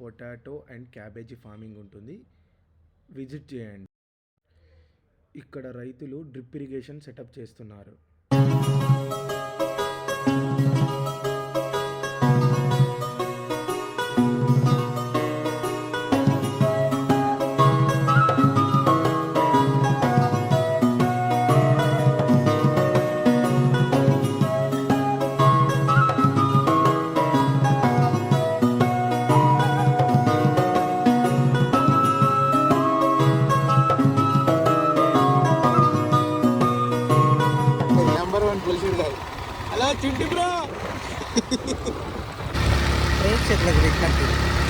Potato and cabbage farming ఉంటుంది. Visit చేయండి. ఇక్కడ రైతులు డ్రిప్ ఇరిగేషన్ సెటప్ చేస్తున్నారు. హలో చింటి బ్రో, చేతులకు పెట్టినట్టు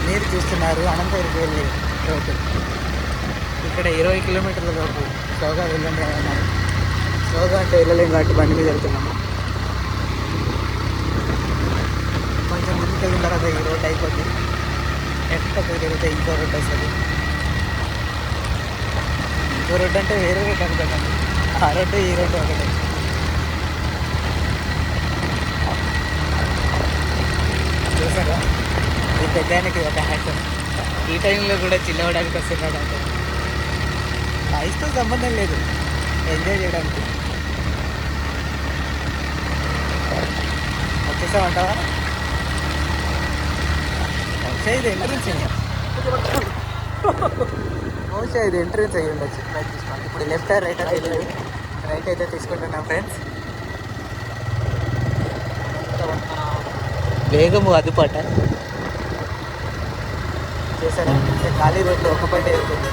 మీరు చూస్తున్నారు అనంతగిరికి వెళ్ళే రోడ్డు. ఇక్కడ 20 కిలోమీటర్ల వరకు స్లోగా వెళ్ళండి అన్నారు. స్లోగా అంటే వెళ్ళలేము కాబట్టి బండి మీద వెళ్తున్నాము. కొంచెం ముందుకు వెళ్ళిన తర్వాత ఈ రోడ్డు అయిపోద్ది. ఎక్కడికి వెళ్తే ఇంకో రోడ్డు వస్తుంది. ఇంకో రోడ్డు అంటే వేరే రోడ్డు అనుకోండి. ఆ రోడ్డు ఈ రోడ్డు ఒకటే. చూసారా, ఈ పెద్దానికి ఒక హ్యాట్. ఈ టైంలో కూడా చిన్నవడానికి వస్తున్నాడు అంటే వయసుతో సంబంధం లేదు, ఎంజాయ్ చేయడానికి. వచ్చేసామంటావా? బహుశా ఇది ఎంట్రెన్స్ బహుశా ఇది ఎంట్రెన్స్ అయ్యి ఉండొచ్చు. రైట్ తీసుకోండి. ఇప్పుడు లెఫ్ట్ రైట్ అయితే రైట్ అయితే తీసుకుంటున్నాం ఫ్రెండ్స్. వేగము అదుపాట చేశారా? ఖాళీ రోడ్లు ఒక పంట వెళ్తుంది.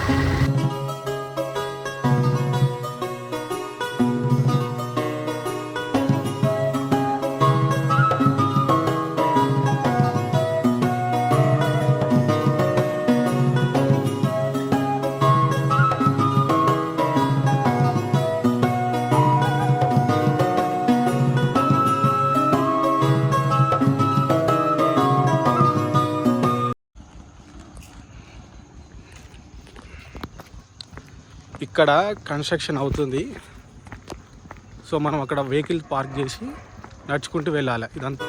ఇక్కడ కన్స్ట్రక్షన్ అవుతుంది. సో మనం అక్కడ వెహికల్ పార్క్ చేసి నడుచుకుంటూ వెళ్ళాలి. ఇదంతా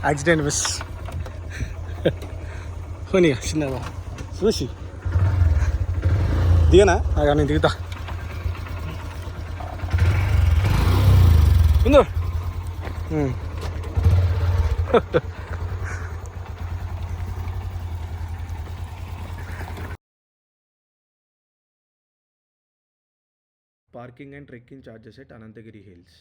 యాక్సిడెంట్ మిస్ పోనీ చిన్నగా చూసి దిగనా? నేను దిగుతా. ముందు parking and trekking charges at Ananthagiri hills.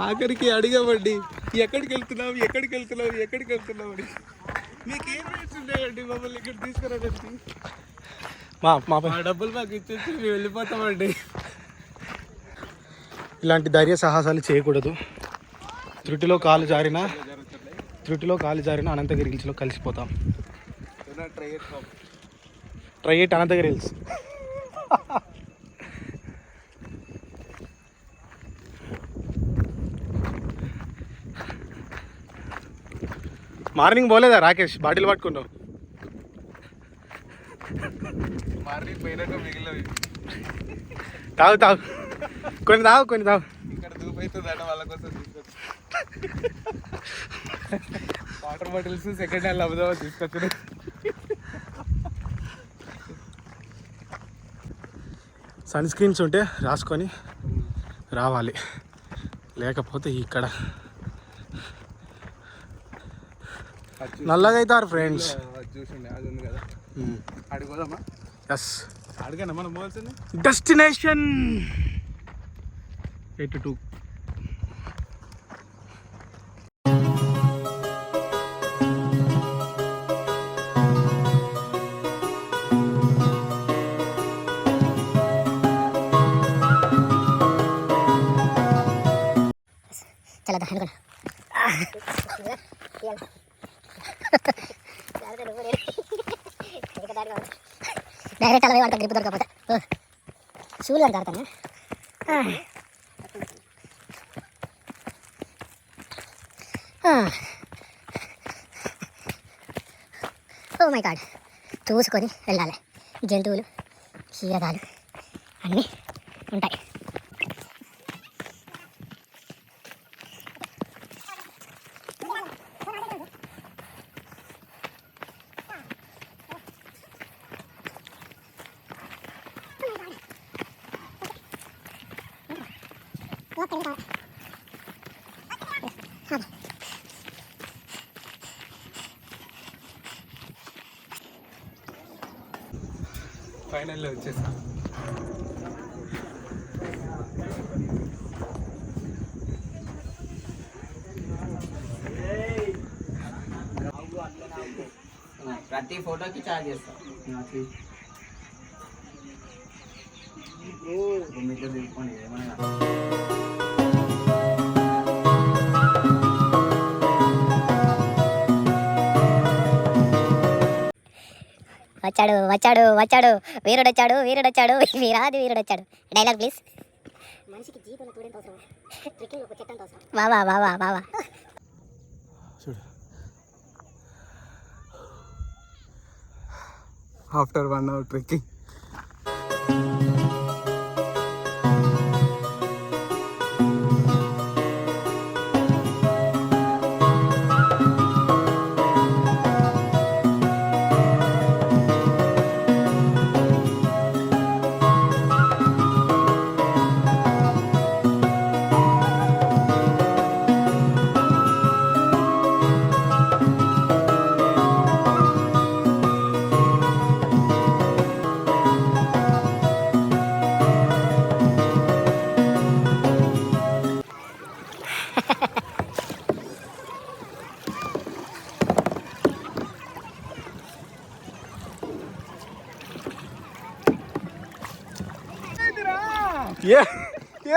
ఆఖరికి అడిగామండి ఎక్కడికి వెళ్తున్నావు అని. మీకేం రేట్స్ ఉన్నాయండి మమ్మల్ని ఇక్కడ తీసుకురావడానికి? మా ఆ డబ్బులు మాకు ఇచ్చేసి మేము వెళ్ళిపోతామండి. ఇలాంటి ధైర్య సాహసాలు చేయకూడదు. త్రుటిలో కాలు జారిన అనంతగిరి హిల్స్లో కలిసిపోతాం. Try it Ananthagiri hills. Morning పోలేదా రాకేష్? బాటిల్ పట్టుకున్నావు. మార్నింగ్ పోయినాక మిగిలినవి తాగు కొన్ని తాగు ఇక్కడ దూపైతుందట వాళ్ళ కోసం తీసుకొచ్చి వాటర్ బాటిల్స్ సెకండ్ హ్యాండ్ అమ్ముదామని తీసుకొచ్చిన. సన్ స్క్రీన్స్ ఉంటే రాసుకొని రావాలి, లేకపోతే ఇక్కడ నల్లగా అవుతారు ఫ్రెండ్స్. చూసిండే అది ఉంది కదా, అడిగోదామా? ఎస్, అడిగానా మనం పోవాల్సింది? డెస్టినేషన్ 82. चला था हेलगोना డైరెక్ట్ అలా అంత గ్రిప్ దొరకపోతే షూలు అని కాడతాను. ఓ మై గాడ్, చూసుకొని వెళ్ళాలి. జంతువులు, క్షీరదాలు అన్నీ ఉంటాయి. ఫైనల్లో వచ్చేసాం. ప్రతి ఫోటోకి చార్జ్ చేస్తాం. మీతో తీసుకోండి ఏమన్నా. వచ్చాడు వచ్చాడు వచ్చాడు వీరుడొచ్చాడు వీరుడొచ్చాడు వీరాది వీరుడొచ్చాడు. Dialogue please. మనిషికి జీవితంలో చూడేంత అవసరం, ట్రెక్కింగ్ ఒక చెట్టు అంత అవసరం. బావా బావా బావా చూడు, ఆఫ్టర్ 1 hour ట్రెక్కింగ్.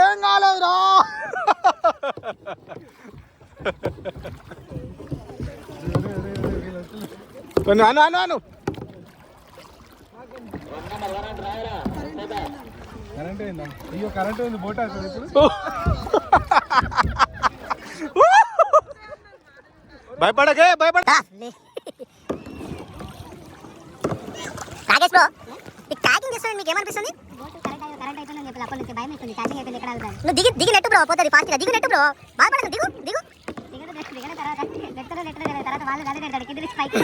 ఏం కాలేదురా. కొన్ని అను కరెంట్ అయిందా? అయ్యో కరెంట్ ఉంది. బోట్ అసలు ఇప్పుడు భయపడకే భయపడ. రాకేష్ బ్రో, ఈ ట్యాగింగ్ చేస్తాను మీకు ఏమనిపిస్తుంది? కరెంట్ అయిపోయిందని చెప్పి అప్పటి నుంచి భయం వేస్తుంది. ట్యాగింగ్ అయిపోయింది ఎక్కడ అవుతుంది. నువ్వు దిగి నెట్టు బ్రో, పోతుంది ఫాస్ట్గా. దిగు నెట్టు బ్రో, బాధపడకు. దిగు తర్వాత వాళ్ళు గది పెడతాడు కింద పైకి.